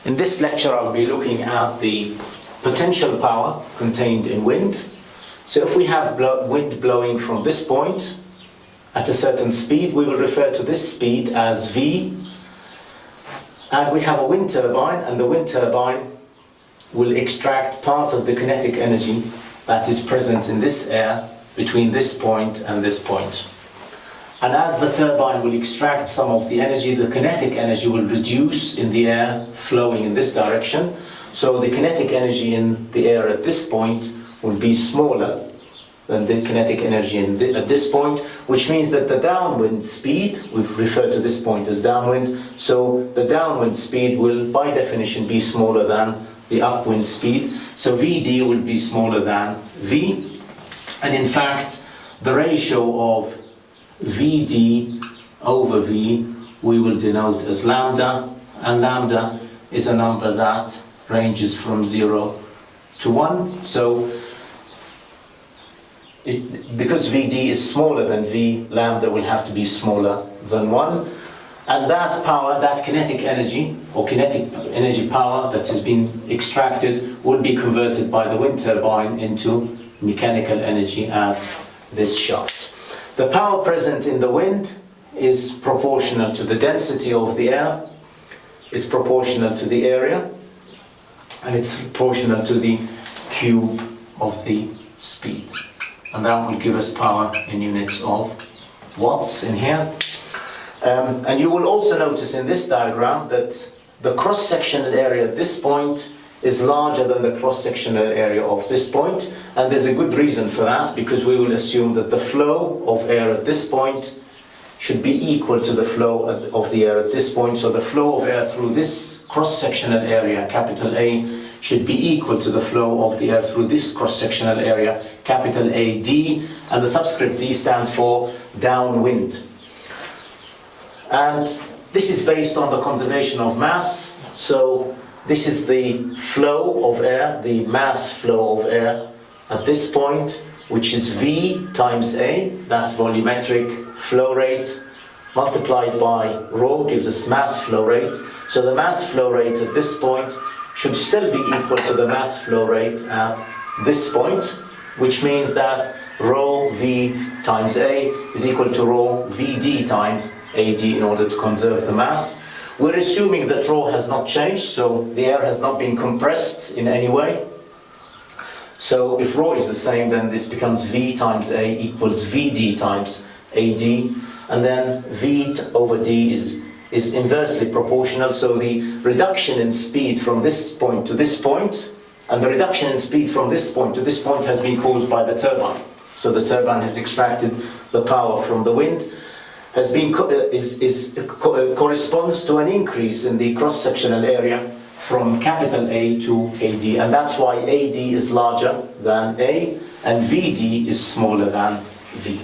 In this lecture I'll be looking at the potential power contained in wind. So if we have wind blowing from this point at a certain speed, we will refer to this speed as V. And we have a wind turbine, and the wind turbine will extract part of the kinetic energy that is present in this air between this point and this point. And as the turbine will extract some of the energy, the kinetic energy will reduce in the air flowing in this direction. So the kinetic energy in the air at this point will be smaller than the kinetic energy at this point, which means that the downwind speed, we've referred to this point as downwind, so the downwind speed will by definition be smaller than the upwind speed. So Vd will be smaller than V. And in fact, the ratio of Vd over V we will denote as lambda, and lambda is a number that ranges from 0 to 1. So because Vd is smaller than V, lambda will have to be smaller than 1. And that power, that kinetic energy, or kinetic energy power that has been extracted, would be converted by the wind turbine into mechanical energy at this shaft. The power present in the wind is proportional to the density of the air, it's proportional to the area, and it's proportional to the cube of the speed. And that will give us power in units of watts in here. And you will also notice in this diagram that the cross-sectional area at this point is larger than the cross-sectional area of this point, and there's a good reason for that, because we will assume that the flow of air at this point should be equal to the flow of the air at this point. So the flow of air through this cross-sectional area, capital A, should be equal to the flow of the air through this cross-sectional area, capital AD, and the subscript D stands for downwind. And this is based on the conservation of mass. So this is the flow of air, the mass flow of air at this point, which is V times A, that's volumetric flow rate, multiplied by rho gives us mass flow rate. So the mass flow rate at this point should still be equal to the mass flow rate at this point, which means that rho V times A is equal to rho Vd times AD in order to conserve the mass. We're assuming that rho has not changed, so the air has not been compressed in any way. So if rho is the same, then this becomes V times A equals Vd times AD, and then V over D is inversely proportional, so the reduction in speed from this point to this point, and the reduction in speed from this point to this point has been caused by the turbine. So the turbine has extracted the power from the wind, has been corresponds to an increase in the cross-sectional area from capital A to AD, and that's why AD is larger than A and VD is smaller than V.